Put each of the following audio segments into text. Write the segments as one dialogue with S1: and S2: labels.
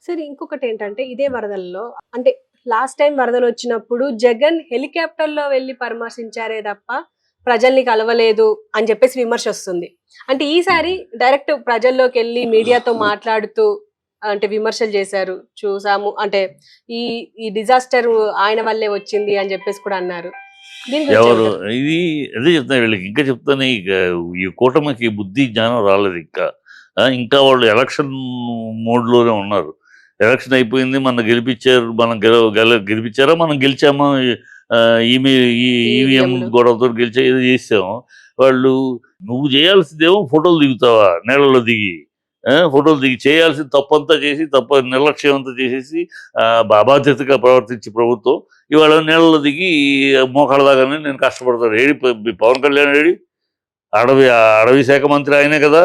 S1: సరే ఇంకొకటేంటంటే ఇదే వరదల్లో అంటే లాస్ట్ టైం వరదలొచ్చినప్పుడు జగన్ హెలికాప్టర్‌లో వెళ్లి పరామర్శించారే తప్ప ప్రజల్ని కలవలేదు అని చెప్పేసి విమర్శొస్తుంది. అంటే ఈసారి డైరెక్ట్ ప్రజల్లోకెళ్ళి మీడియాతో మాట్లాడుతూ అంటే విమర్శలు చేశారు. చూసాము అంటే ఈ ఈ డిజాస్టర్ ఆయన వల్లే వచ్చింది అని చెప్పేసి కూడా అన్నారు. దీని గురించి
S2: ఎవరు
S1: ఏమంటారు?
S2: ఇది అదే చెప్తాను వీళ్ళకి ఇంకా చెప్తాను ఈ కూటమికి బుద్ధి జ్ఞానం రాలేదు ఇంకా. ఇంకా వాళ్ళు ఎలక్షన్ మోడ్లోనే ఉన్నారు. ఎలక్షన్ అయిపోయింది, మనం గెలిపించారు, మనం గెలిపించారా, మనం గెలిచామా, ఈమె ఈవీఎం
S1: ఈవీఎంలు.
S2: గొడవతో గెలిచా ఏదో చేసాము. వాళ్ళు నువ్వు చేయాల్సిందేమో ఫోటోలు దిగుతావా నీళ్ళలో దిగి, ఫోటోలు దిగి చేయాల్సింది తప్పంతా చేసి నిర్లక్ష్యం అంతా చేసేసి అబాధ్యతగా ప్రవర్తించి ప్రభుత్వం ఇవాళ నీళ్ళలో దిగి మోకాళ్ళ దాకానే నేను కష్టపడతాను. పవన్ కళ్యాణ్ ఏడి? అడవి శాఖ మంత్రి ఆయనే కదా.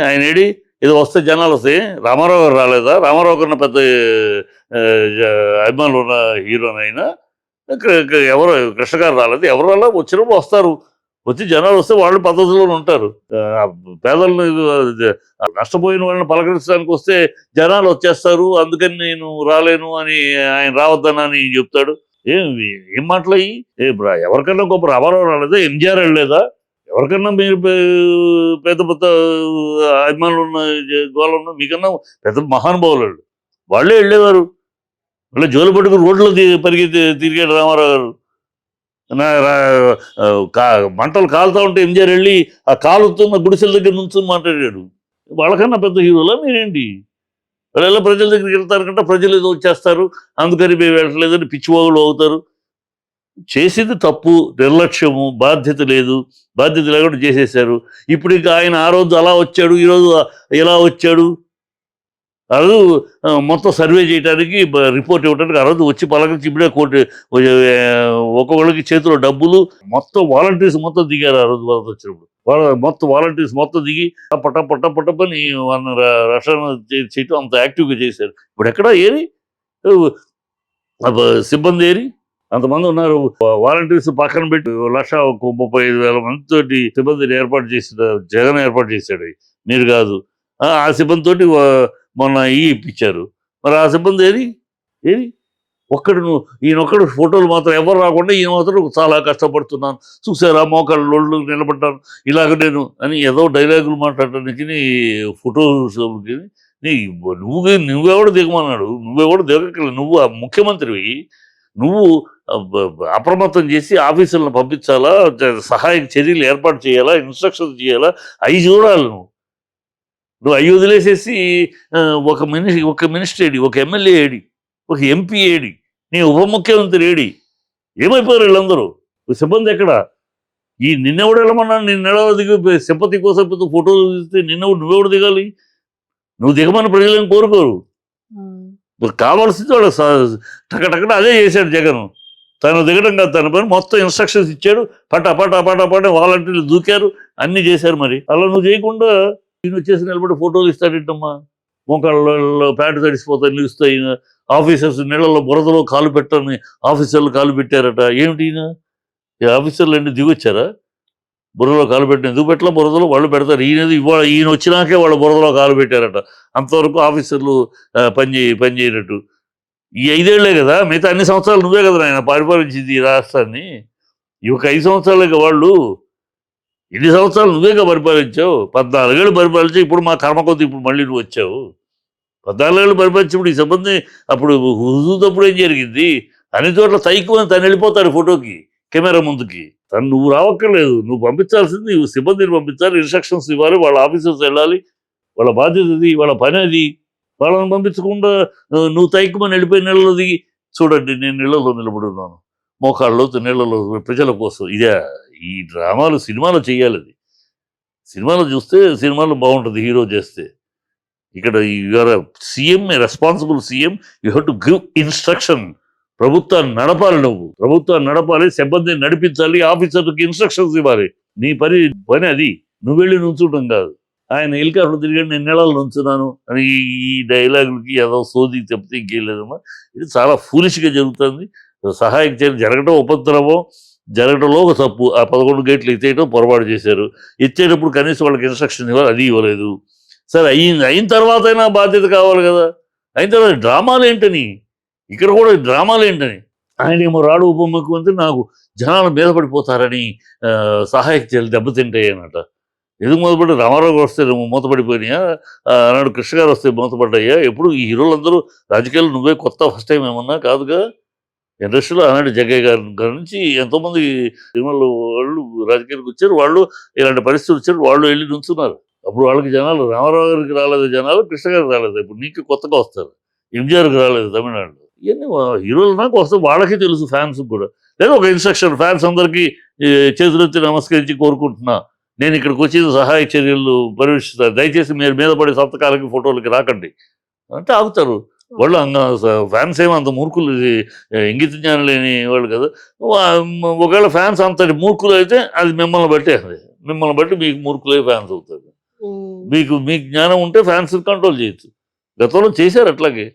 S2: ఆయన ఏడి? ఏదో వస్తే జనాలు వస్తాయి. రామారావు గారు రాలేదా? రామారావు కన్నా పెద్ద ఆ, అభిమానులు ఉన్న హీరోనైనా ఎవరు కృష్ణ గారు రాలేదు. ఎవరు రాలా? వచ్చినప్పుడు వస్తారు. వచ్చి జనాలు వస్తే వాళ్ళు పద్ధతిలోనే ఉంటారు. పేదలను నష్టపోయిన వాళ్ళని పలకరించడానికి వస్తే జనాలు వచ్చేస్తారు, అందుకని నేను రాలేను అని ఆయన రావద్దనని చెప్తాడు. ఏం ఏం మాటలు అయ్యి? ఎవరికన్నా గొప్ప రామారావు రాలేదా? ఎంజీఆర్ వెళ్ళలేదా? ఎవరికన్నా మీరు పెద్ద పెద్ద అభిమానులు ఉన్న గోళం ఉన్న మీకన్నా పెద్ద మహానుభావులు వాళ్ళే వెళ్ళేవారు. మళ్ళీ జోలు పట్టుకుని రోడ్లో తిరిగాడు రామారావు గారు. మంటలు కాలుతా ఉంటే ఎంజీఆర్ వెళ్ళి ఆ కాలుతున్న గుడిసెల దగ్గర నుంచి మాట్లాడాడు. వాళ్ళకన్నా పెద్ద హీరోలా మీరేంటి? వాళ్ళు ఎలా ప్రజల దగ్గరికి వెళ్తారు కంటే ప్రజలు ఏదో వచ్చేస్తారు, అందుకని మేము వెళ్ళట్లేదని పిచ్చివాగులు అవుతారు. చేసింది తప్పు, నిర్లక్ష్యము, బాధ్యత లేదు. బాధ్యత లేకుండా చేసేసారు. ఇప్పుడు ఇంకా ఆయన ఆ రోజు అలా వచ్చాడు, ఈరోజు ఎలా వచ్చాడు? ఆ రోజు మొత్తం సర్వే చేయడానికి రిపోర్ట్ ఇవ్వడానికి ఆ రోజు వచ్చి పలకరించి ఇప్పుడే ఒక్కొక్కరికి చేతిలో డబ్బులు మొత్తం వాలంటీర్స్ మొత్తం దిగారు. ఆ రోజు వరద వచ్చినప్పుడు మొత్తం వాలంటీర్స్ మొత్తం దిగి పట్టపని రక్షణ చేయటం అంత యాక్టివ్గా చేశారు. ఇప్పుడు ఎక్కడ ఏరి సిబ్బంది ఏరి అంతమంది ఉన్నారు. వాలంటీర్స్ పక్కన పెట్టి 1,35,000 మందితోటి సిబ్బందిని ఏర్పాటు చేసిన జగన్ ఏర్పాటు చేశాడు. మీరు కాదు. ఆ సిబ్బంది తోటి మొన్న ఇప్పించారు. మరి ఆ సిబ్బంది ఏది ఏది ఈయనొక్కడు ఫోటోలు మాత్రం ఎవరు రాకుండా ఈయన మాత్రం చాలా కష్టపడుతున్నాను, చూసారా మోకాళ్ళు నిలబడ్డాను, ఇలాగ నేను అని ఏదో డైలాగులు మాట్లాడటానికి ఫోటోస్ నువ్వెవడు దిగమన్నాడు? నువ్వెవడు దిగక్కర్లేదు. నువ్వు ఆ ముఖ్యమంత్రివి. నువ్వు అప్రమత్తం చేసి ఆఫీసులను పంపించాలా, సహాయక చర్యలు ఏర్పాటు చేయాలా, ఇన్స్ట్రక్షన్స్ చేయాలా, అవి చూడాలి. నువ్వు అవి వదిలేసేసి ఒక మినిస్టర్ ఏడి, ఒక ఎమ్మెల్యే ఏడి, ఒక ఎంపీ ఏడి, నీ ఉప ముఖ్యమంత్రి ఏడి? ఏమైపోయారు వీళ్ళందరూ? సిబ్బంది ఎక్కడ? నిన్నెవడు వెళ్ళమన్నాను? నిన్నెలా దిగి సింపతి కోసం ఫోటోలు తీస్తే నువ్వెవడు దిగాలి? నువ్వు దిగమని ప్రజలను కోరుకోరు. కావాల్సింది వాళ్ళు టకటకట అదే చేశాడు జగన్. తను దిగడం కాదు, తన పని మొత్తం ఇన్స్ట్రక్షన్స్ ఇచ్చాడు. పట వాలంటీర్లు దూకారు, అన్ని చేశారు. మరి అలా నువ్వు చేయకుండా ఈయన వచ్చేసి నిలబడి ఫోటోలు ఇస్తాడేంటమ్మా? మోకాళ్ళలో ప్యాంటు తడిసిపోతాయి, నిలుస్తాయి. ఆఫీసర్స్ నీళ్ళలో బురదలో కాలు పెట్టని ఆఫీసర్లు కాలు పెట్టారట. ఏమిటి ఈయన? ఈ ఆఫీసర్లు అన్ని దిగొచ్చారా? బురదలో కాలు పెట్టిన ఎందుకు పెట్టలా? బురదలో వాళ్ళు పెడతారు. ఈయన వచ్చినాకే వాళ్ళు బురదలో కాలు పెట్టారట. అంతవరకు ఆఫీసర్లు పని చేయనట్టు. ఈ 5 ఏళ్లే కదా, మిగతా అన్ని సంవత్సరాలు నువ్వే కదా ఆయన పరిపాలించింది ఈ రాష్ట్రాన్ని. ఈ ఒక 5 సంవత్సరాలే వాళ్ళు. ఎన్ని సంవత్సరాలు నువ్వేగా పరిపాలించావు? 14 ఏళ్ళు పరిపాలించి ఇప్పుడు మా కర్మ కొద్ది ఇప్పుడు మళ్ళీ నువ్వు వచ్చావు. 14 ఏళ్ళు పరిపాలించినప్పుడు ఈ సిబ్బంది అప్పుడు హుజూతప్పుడు ఏం జరిగింది? అన్ని చోట్ల అని తను వెళ్ళిపోతారు ఫోటోకి, కెమెరా ముందుకి. నువ్వు రావక్కర్లేదు. నువ్వు పంపించాల్సింది సిబ్బందిని పంపించాలి, ఇన్స్ట్రక్షన్స్ ఇవ్వాలి, వాళ్ళ ఆఫీసర్స్ వెళ్ళాలి. వాళ్ళ బాధ్యత అది, వాళ్ళ పని అది. వాళ్ళని పంపించకుండా నువ్వు తైక్కుమని వెళ్ళిపోయి నీళ్ళలో దిగి చూడండి, నేను నీళ్ళలో నిలబడున్నాను, మోకాళ్ళు నీళ్ళలో ప్రజల కోసం. ఇదే ఈ డ్రామాలు సినిమాలో చెయ్యాలి. అది సినిమాలో చూస్తే సినిమాలో బాగుంటుంది హీరో చేస్తే. ఇక్కడ you are CM, responsible CM, you have to give instruction. ప్రభుత్వాన్ని నడపాలి, నువ్వు ప్రభుత్వాన్ని నడపాలి, సిబ్బందిని నడిపించాలి, ఆఫీసర్కి ఇన్స్ట్రక్షన్స్ ఇవ్వాలి. నీ పని అది. నువ్వు వెళ్ళి నుంచుంటాం కాదు. ఆయన హెలికాప్టర్ తిరిగాడు, నేను నెలలు నుంచున్నాను అని ఈ డైలాగులకి ఏదో సోది చెప్తే ఇంకేం లేదమ్మా. ఇది చాలా ఫూలిష్గా జరుగుతుంది. సహాయక చర్య జరగడం ఉపద్రవం, జరగడంలో ఒక తప్పు. ఆ 11 గేట్లు ఎత్తేయడం పొరపాటు చేశారు. ఎత్తేటప్పుడు కనీసం వాళ్ళకి ఇన్స్ట్రక్షన్ ఇవ్వాలి, అది ఇవ్వలేదు. సరే అయిన తర్వాత అయినా బాధ్యత కావాలి కదా. అయిన తర్వాత డ్రామాలు ఏంటని, ఇక్కడ కూడా డ్రామాలు ఏంటని, ఆయన ఏమో రాడు ఉప ముఖ్యమంత్రి నాకు జనాలు మీద పడిపోతారని సహాయక చర్యలు దెబ్బతింటాయనట. ఎందుకు మూతపడి రామారావు గారు వస్తే మూతపడిపోయినాయా, ఆనాడు కృష్ణ గారు వస్తే మూతపడ్డాయా? ఎప్పుడు ఈ హీరోలందరూ రాజకీయాలు నువ్వే కొత్త ఫస్ట్ టైం ఏమన్నా కాదుగా. ఇండస్ట్రీలో ఆనాడు జగ్గయ్య గారి నుంచి ఎంతోమంది సినిమాలు వాళ్ళు రాజకీయాలకు వచ్చారు, వాళ్ళు ఇలాంటి పరిస్థితులు వచ్చారు, వాళ్ళు వెళ్ళి నుంచున్నారు. అప్పుడు వాళ్ళకి జనాలు రామారావు గారికి రాలేదు జనాలు, కృష్ణ గారికి రాలేదు. ఇప్పుడు నీకు కొత్తగా వస్తారు, ఎంజీఆర్కి రాలేదు తమిళనాడులో. ఇవన్నీ హీరోలు నాకు వస్తే వాళ్ళకి తెలుసు, ఫ్యాన్స్ కూడా. లేదా ఒక ఇన్స్ట్రక్షన్, ఫ్యాన్స్ అందరికీ చేతులెత్తి నమస్కరించి కోరుకుంటున్నా, నేను ఇక్కడికి వచ్చేది సహాయ చర్యలు పర్యవేక్షిస్తారు, దయచేసి మీరు మీద పడే సంతకాలకి ఫోటోలకి రాకండి అంటే ఆగుతారు. వాళ్ళు ఫ్యాన్స్ ఏమో అంత మూర్ఖులు, ఇంగిత జ్ఞానం లేని వాళ్ళు కదా. ఒకవేళ ఫ్యాన్స్ అంతటి మూర్ఖులు అయితే అది మిమ్మల్ని బట్టే, మిమ్మల్ని బట్టి మీకు మూర్ఖులే ఫ్యాన్స్ అవుతారు. మీకు జ్ఞానం ఉంటే ఫ్యాన్స్ కంట్రోల్ చేయొచ్చు. గతంలో చేశారు అట్లాగే.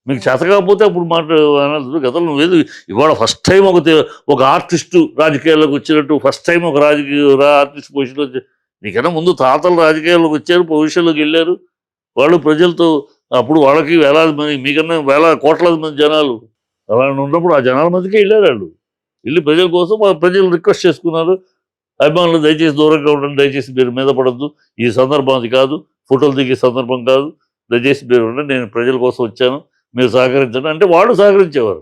S2: మీకు చేత కాకపోతే అప్పుడు మాట్లాడాలి. గతంలో నువ్వేది ఇవాళ ఫస్ట్ టైం ఒక ఆర్టిస్టు రాజకీయాల్లోకి వచ్చినట్టు, ఫస్ట్ టైం ఒక ఆర్టిస్ట్ పొజిషన్లో వచ్చి, నీకన్నా ముందు తాతలు రాజకీయాల్లోకి వచ్చారు, పొజిషన్లోకి వెళ్ళారు, వాళ్ళు ప్రజలతో, అప్పుడు వాళ్ళకి వేలాది మంది, మీకన్నా కోట్లాది మంది జనాలు అలా ఉన్నప్పుడు ఆ జనాల మధ్యకే వెళ్ళారు. వాళ్ళు వెళ్ళి ప్రజల కోసం ప్రజలు రిక్వెస్ట్ చేసుకున్నారు, అభిమానులు దయచేసి దూరంగా ఉండండి, దయచేసి మీరు మీద పడద్దు, ఈ సందర్భం అది కాదు, ఫోటోలు దిగే సందర్భం కాదు, దయచేసి మీరు ఉండండి, నేను ప్రజల కోసం వచ్చాను, మీరు సహకరించండి అంటే వాళ్ళు సహకరించేవారు.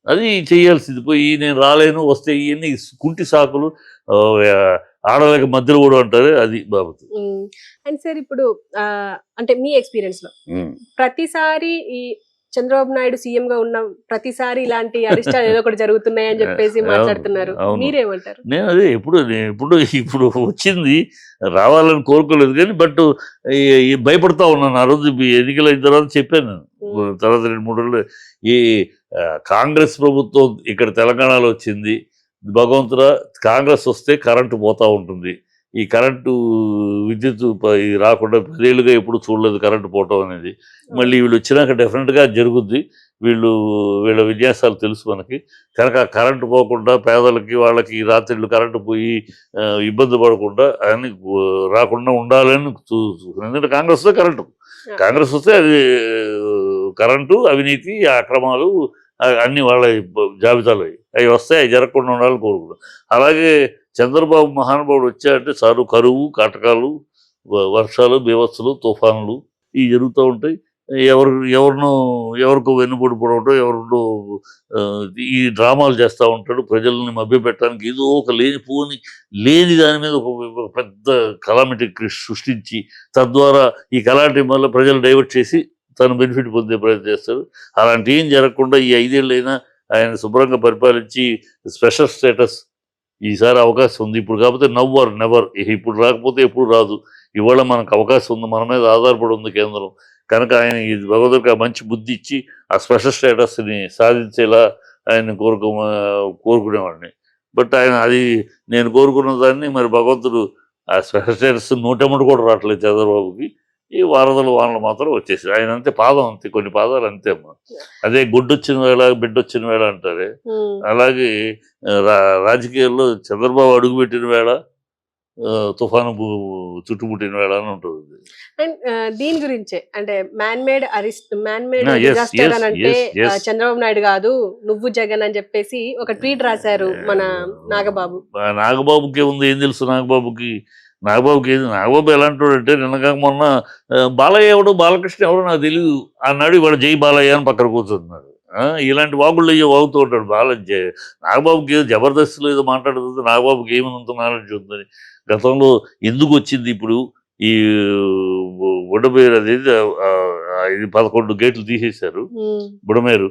S2: అది చేయాల్సింది. పోయి నేను రాలేను, వస్తే ఇవన్నీ కుంటి సాకులు, ఆడలేక మధ్యలో కూడా అంటారు, అది బాబు.
S1: అండ్ సార్ ఇప్పుడు అంటే మీ ఎక్స్పీరియన్స్ లో ప్రతిసారి ఈ చంద్రబాబు నాయుడు సీఎం గా ఉన్న ప్రతిసారి ఇలాంటి అరిష్టాలు ఏదో ఒకటి జరుగుతున్నాయి అని చెప్పేసి మాట్లాడుతున్నారు, మీరేమంటారు?
S2: నేను అదే ఇప్పుడు వచ్చింది రావాలని కోరుకోలేదు కానీ, బట్ భయపడతా ఉన్నాను. ఆ రోజు ఎన్నికలు అయిన తర్వాత చెప్పాను, తర్వాత 2-3 రోజులు ఈ కాంగ్రెస్ ప్రభుత్వం ఇక్కడ తెలంగాణలో వచ్చింది, భగవంతుడా కాంగ్రెస్ వస్తే కరెంటు పోతూ ఉంటుంది, ఈ కరెంటు విద్యుత్ రాకుండా 10 ఏళ్ళుగా ఎప్పుడు చూడలేదు కరెంటు పోవటం అనేది. మళ్ళీ వీళ్ళు వచ్చినాక డెఫినెట్గా జరుగుద్ది, వీళ్ళ విన్యాసాలు తెలుసు మనకి. కనుక కరెంటు పోకుండా పేదలకి వాళ్ళకి రాత్రిళ్ళు కరెంటు పోయి ఇబ్బంది పడకుండా అని రాకుండా ఉండాలని ఎందుకంటే కాంగ్రెస్ వస్తే కాంగ్రెస్ వస్తే అది కరెంటు, అవినీతి, అక్రమాలు అన్నీ వాళ్ళ జాబితాలో అవి వస్తాయి, అవి జరగకుండా ఉండాలని కోరుకుంటాం. అలాగే చంద్రబాబు మహానుభావుడు వచ్చాయంటే చాలు కరువు, కాటకాలు, వర్షాలు, బీభత్సలు, తుఫానులు ఇవి జరుగుతూ ఉంటాయి. ఎవరికో వెన్నుపోటు పొడవటం, ఎవరినో ఈ డ్రామాలు చేస్తూ ఉంటాడు, ప్రజల్ని మభ్యపెట్టడానికి ఏదో ఒక లేని దాని మీద ఒక పెద్ద కలామిటీ సృష్టించి, తద్వారా ఈ కలామిటీ వల్ల ప్రజలు డైవర్ట్ చేసి తను బెనిఫిట్ పొందే ప్రయత్నం చేస్తాడు. అలాంటి ఏం జరగకుండా ఈ 5 ఏళ్ళైనా ఆయన శుభ్రంగా పరిపాలించి స్పెషల్ స్టేటస్ ఈసారి అవకాశం ఉంది. ఇప్పుడు కాకపోతే నవ్ ఆర్ నెవర్, ఇప్పుడు రాకపోతే ఎప్పుడు రాదు. ఇవాళ మనకు అవకాశం ఉంది, మన మీద ఆధారపడి ఉంది కేంద్రం. కనుక ఆయన భగవంతుడికి మంచి బుద్ధి ఇచ్చి ఆ స్పెషల్ స్టేటస్ని సాధించేలా ఆయన కోరుకునేవాడిని. బట్ ఆయన అది నేను కోరుకున్న దాన్ని మరి భగవంతుడు ఆ స్పెషల్ స్టేటస్ 100 కూడా రావట్లేదు చంద్రబాబుకి. ఈ వానలు మాత్రం వచ్చేసి ఆయన అంతే, పాదం అంతే, కొన్ని పాదాలు అంతే అమ్మా. అదే గుడ్డొచ్చిన వేళ బిడ్డొచ్చిన వేళ అంటారే, అలాగే రాజకీయాల్లో చంద్రబాబు అడుగుపెట్టిన వేళ తుఫాను చుట్టుముట్టిన వేళ అని ఉంటుంది.
S1: అండ్ దీని గురించే అంటే మ్యాన్ మేడ్ డిజాస్టర్ అని అంటే చంద్రబాబు నాయుడు కాదు, నువ్వు జగన్ అని చెప్పేసి ఒక ట్వీట్ రాశారు మన నాగబాబుకి
S2: ఉంది. ఏం తెలుసు నాగబాబుకి ఎలాంటి అంటే, నిన్నగా మొన్న బాలకృష్ణ ఎవడో నాకు తెలియదు అన్నాడు, ఇవాళ జై బాలయ్య అని పక్కన కూర్చుంటున్నాడు. ఇలాంటి వాగుళ్ళు అయ్యో వాగుతూ ఉంటాడు. నాగబాబుకి ఏదో జబర్దస్త్లో ఏదో మాట్లాడుతుంది, నాగబాబుకి ఏమైనంత నాలెడ్జ్ ఉందని. గతంలో ఎందుకు వచ్చింది ఇప్పుడు ఈ బుడమేరు అనేది 11 గేట్లు తీసేశారు. బుడమేరు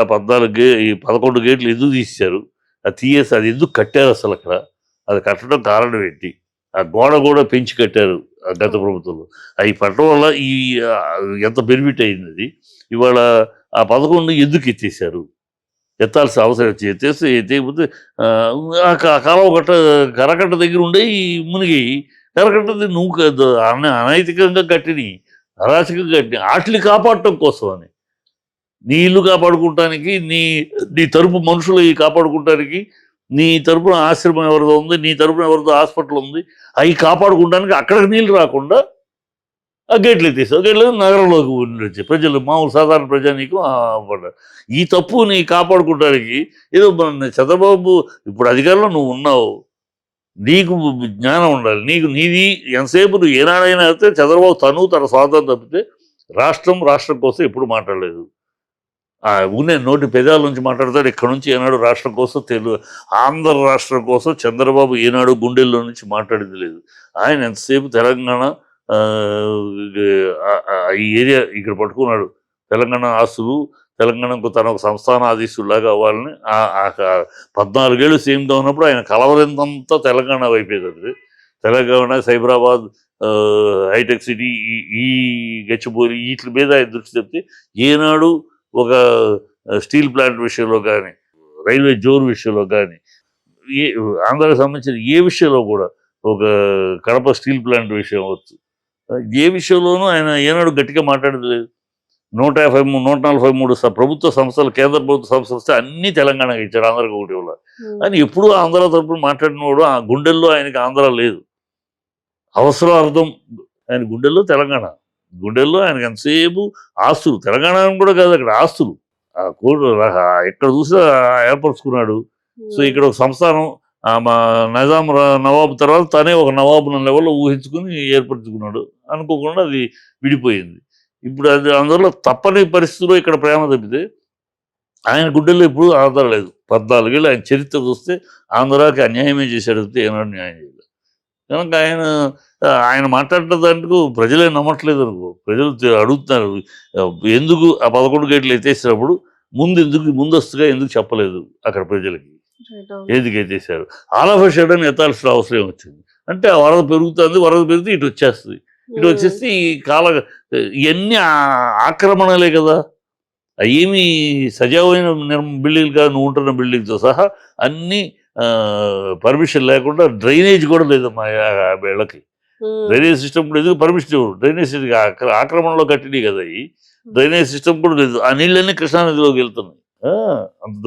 S2: ఆ 14 గేట్లు ఎందుకు తీసేశారు? అది తీసేసి అది ఎందుకు కట్టారు అసలు? అక్కడ అది కట్టడం కారణం ఏంటి? ఆ గోడ కూడా పెంచి కట్టారు గత ప్రభుత్వంలో. అవి పట్టడం వల్ల ఎంత బెనిఫిట్ అయింది. అది ఇవాళ ఆ 11 ఎందుకు ఎత్తేసారు? ఎత్తాల్సిన అవసరం వచ్చి ఎత్తేయకపోతే కాలువ కరకట్ట దగ్గర ఉండే మునిగి కరకట్టది నువ్వు అనైతికంగా కట్టిని, అరాచకంగా కట్టిని, వాటిని కాపాడటం కోసం అని, నీ ఇల్లు కాపాడుకుంటానికి, నీ తరపు మనుషులు కాపాడుకుంటానికి, నీ తరపున ఆశ్రమం ఎవరిదో ఉంది, నీ తరపున ఎవరిదో హాస్పిటల్ ఉంది, అవి కాపాడుకుంటానికి అక్కడికి నీళ్ళు రాకుండా ఆ గేట్లు ఎత్తేసావు, గేట్లు నగరంలోకి వచ్చి ప్రజలు మామూలు సాధారణ ప్రజానీకం పడ్డారు. ఈ తప్పుని కాపాడుకోవడానికి ఏదో చంద్రబాబు ఇప్పుడు అధికారంలో నువ్వు ఉన్నావు, నీకు జ్ఞానం ఉండాలి, నీది ఎంతసేపు నువ్వు ఏనాడైనా అయితే చంద్రబాబు తన స్వార్థం తప్పితే రాష్ట్రం కోసం ఎప్పుడు మాట్లాడలేదు. ఊనే నోటి పెదాల నుంచి మాట్లాడతాడు, ఇక్కడ నుంచి ఏనాడు రాష్ట్రం కోసం ఆంధ్ర రాష్ట్రం కోసం చంద్రబాబు ఏనాడు గుండెల్లో నుంచి మాట్లాడింది లేదు. ఆయన ఎంతసేపు తెలంగాణ ఈ ఏరియా ఇక్కడ పట్టుకున్నాడు, తెలంగాణ ఆస్తులు తెలంగాణకు తన ఒక సంస్థానాధీశులాగా అవ్వాలని 14 ఏళ్ళు సీఎంగా ఉన్నప్పుడు ఆయన కలవరిందంతా తెలంగాణ వైపేది. తెలంగాణ, సైబరాబాద్, హైటెక్ సిటీ, ఈ గచ్చిబౌలి వీటి మీద ఆయన దృష్టి చెప్తే ఏనాడు ఒక స్టీల్ ప్లాంట్ విషయంలో కానీ, రైల్వే జోన్ విషయంలో కానీ, ఆంధ్రాకి సంబంధించిన ఏ విషయంలో కూడా, ఒక కడప స్టీల్ ప్లాంట్ విషయం అవచ్చు, ఏ విషయంలోనూ ఆయన ఏనాడు గట్టిగా మాట్లాడేది లేదు. 143 ప్రభుత్వ సంస్థలు, కేంద్ర ప్రభుత్వ సంస్థలు వస్తే అన్ని తెలంగాణకి ఇచ్చాడు, ఆంధ్రాకి ఒకటి వల్ల. అని ఎప్పుడూ ఆంధ్ర తరపున మాట్లాడినవాడు ఆ గుండెల్లో ఆయనకి ఆంధ్ర లేదు. అవసరం అర్థం ఆయన గుండెల్లో తెలంగాణ, గుండెల్లో ఆయనకి ఎంతసేపు ఆస్తులు, తెలంగాణ కూడా కాదు అక్కడ ఆస్తులు ఎక్కడ చూసినా ఏర్పరచుకున్నాడు. సో ఇక్కడ ఒక సంస్థానం మా నిజాం నవాబు తర్వాత తనే ఒక నవాబు లెవెల్లో ఊహించుకుని ఏర్పరచుకున్నాడు. అనుకోకుండా అది విడిపోయింది. ఇప్పుడు అది అందువల్ల తప్పని పరిస్థితుల్లో ఇక్కడ ప్రేమ తప్పితే ఆయన గుండెల్లో ఎప్పుడు ఆధారం లేదు. 14 ఏళ్ళు ఆయన చరిత్ర చూస్తే ఆంధ్రాకి అన్యాయమే చేశాడు తప్పితే ఏనాడు న్యాయం చేయలేదు. కనుక ఆయన మాట్లాడిన దాంట్లో ప్రజలే నమ్మట్లేదు అనుకో. ప్రజలు అడుగుతున్నారు, ఎందుకు ఆ 11 గేట్లు ఎత్తేసినప్పుడు ముందస్తుగా ఎందుకు చెప్పలేదు అక్కడ ప్రజలకి, ఎందుకు ఎత్తేసారు? ఆల్ ఆఫ్ ఎ సడన్ ఎత్తాల్సిన అవసరం వచ్చింది. అంటే ఆ వరద పెరుగుతుంది, వరద పెరిగితే ఇటు వచ్చేస్తుంది, ఇటు వచ్చేస్తే ఈ ఇవన్నీ ఆక్రమణలే కదా. ఏమి సజావైన బిల్డింగ్లు కాదు, నువ్వు ఉంటున్న బిల్డింగ్తో సహా అన్నీ పర్మిషన్ లేకుండా, డ్రైనేజ్ కూడా లేదు మా వీళ్ళకి. డ్రైనేజ్ సిస్టమ్ కూడా ఎందుకు పర్మిషన్ ఇవ్వరు? డ్రైనేజ్ ఆక్రమణలో కట్టినవి కదా ఈ డ్రైనేజ్ సిస్టమ్ కూడా లేదు. ఆ నీళ్ళన్నీ కృష్ణానదిలోకి వెళ్తున్నాయి. అంత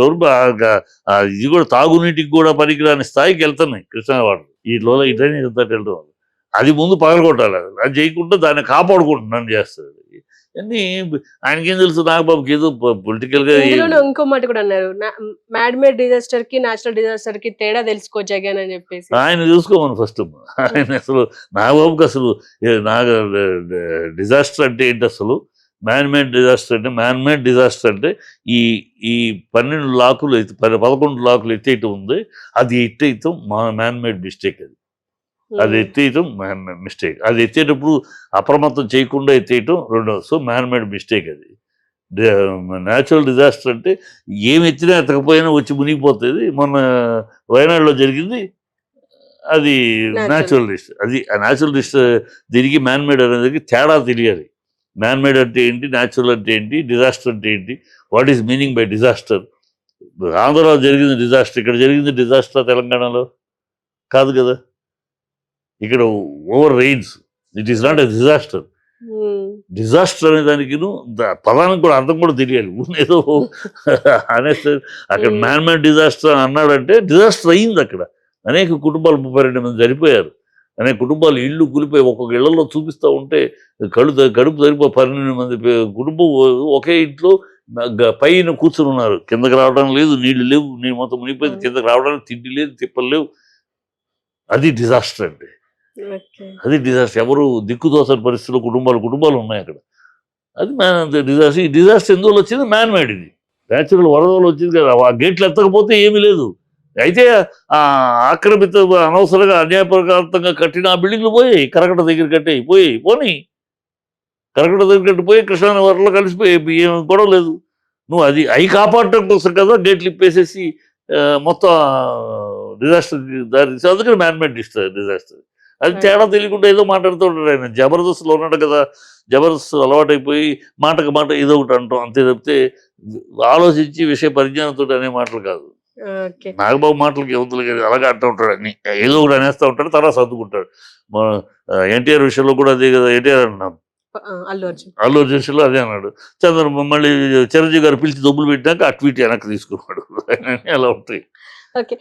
S2: ఇది కూడా తాగునీటికి కూడా పనికిరాని స్థాయికి వెళ్తున్నాయి కృష్ణా వాటర్. ఈ డ్రైనేజ్ అంతా వెళ్ళడం అది ముందు పగలగొట్టాలి. అది చేయకుండా దాన్ని కాపాడుకుంటున్నాను చేస్తాడు. అన్నీ ఆయనకేం తెలుసు, నాగబాబుకి ఏదో పొలిటికల్ గా.
S1: ఇంకో మాట కూడా అన్నారు, మ్యాడ్ మేడ్ డిజాస్టర్ కి న్యాచురల్ డిజాస్టర్ కి తేడా తెలుసుకో జగన్ అని చెప్పేసి. ఆయన
S2: చూసుకోమని ఫస్ట్. ఆయన అసలు నాగబాబుకి అసలు డిజాస్టర్ అంటే ఏంటి, అసలు మ్యాన్ మేడ్ డిజాస్టర్ అంటే ఈ 12 లాకులు 11 లాకులు ఎత్తేయటం ఉంది, అది ఎత్తేయటం మ్యాన్ మేడ్ మిస్టేక్. అది ఎత్తేయటం మిస్టేక్. అది ఎత్తేటప్పుడు అప్రమత్తం చేయకుండా ఎత్తేయటం రెండోది. So man made mistake. అది న్యాచురల్ డిజాస్టర్ అంటే ఏమి ఎత్తినా ఎత్తకపోయినా వచ్చి మునిగిపోతుంది. మొన్న వయనాడులో జరిగింది అది న్యాచురల్ డిస్టర్. అది ఆ న్యాచురల్ డిస్టర్ దీనికి మ్యాన్ మేడ్ అనేది తేడా తెలియాలి. మ్యాన్ మేడ్ అంటే ఏంటి, న్యాచురల్ అంటే ఏంటి, డిజాస్టర్ అంటే ఏంటి, what is meaning by disaster. ఆంధ్రలో జరిగింది డిజాస్టర్, ఇక్కడ జరిగింది డిజాస్టర్ తెలంగాణలో కాదు కదా. ఇక్కడ over rains, it is not a disaster. Disaster అనే దానికి పదానికి కూడా అర్థం కూడా తెలియాలి. ఏదో అనేస్తారు అక్కడ మ్యాన్ మేడ్ డిజాస్టర్ అన్నాడంటే డిజాస్టర్ అయ్యింది. అక్కడ అనేక కుటుంబాలు 32 మంది చనిపోయారు. అనేక కుటుంబాలు ఇళ్ళు కూలిపోయి ఒక్కొక్క ఇళ్లలో చూపిస్తూ ఉంటే కడుపు సరిపో 12 మంది కుటుంబం ఒకే ఇంట్లో పైన కూర్చుని ఉన్నారు. కిందకి రావడం లేదు, నీళ్లు లేవు, నీళ్ళు మొత్తం మునిగిపోయింది. కిందకి రావడానికి తిండి లేదు, తిప్పలు లేవు. అది డిజాస్టర్ అంటే. అది డిజాస్టర్. ఎవరు దిక్కుదోసని పరిస్థితుల్లో కుటుంబాలు ఉన్నాయి అక్కడ. అది డిజాస్టర్. ఈ డిజాస్టర్ ఎందువల్ల వచ్చింది? Man made. ఇది న్యాచురల్ వరద వల్ల వచ్చింది కదా. ఆ గేట్లు ఎత్తకపోతే ఏమీ లేదు. అయితే ఆక్రమిత అనవసరంగా అన్యాయప్రకారంగా కట్టిన ఆ బిల్డింగ్లు పోయి కరకట దగ్గర కట్టాయి, పోనీ కరకట దగ్గర కట్టిపోయి కృష్ణా వరలో కలిసిపోయి ఏం గొడవ లేదు. నువ్వు అది అవి కాపాడటం కోసం కదా గేట్లు ఇప్పేసేసి మొత్తం డిజాస్టర్ దారి తీసి. అందుకని మ్యాన్ మేడ్ డిజాస్టర్. అది తేడా తెలియకుండా ఏదో మాట్లాడుతూ ఉంటాడు ఆయన. జబర్దస్త్లో ఉన్నాడు కదా, జబర్దస్త్ అలవాటైపోయి మాటకు మాట ఏదో ఒకటి అంటాం అంతే తప్పితే ఆలోచించి విషయ పరిజ్ఞానంతో అనే మాటలు కాదు. నాగబాబు మాటలకి యువతలు అలాగే అంటూ ఉంటాడు, అన్ని ఏదో ఒకటి అనేస్తూ ఉంటాడు, తర్వాత సర్దుకుంటాడు. మన ఎన్టీఆర్ విషయంలో కూడా అదే కదా. ఎన్టీఆర్ అన్నాం, అల్లు అర్జున్ విషయంలో అదే అన్నాడు. మళ్ళీ చిరంజీవి గారు పిలిచి డబ్బులు పెట్టినాక ఆ ట్వీట్ వెనక్కి తీసుకున్నాడు. అలా ఉంటాయి.
S1: ఓకే,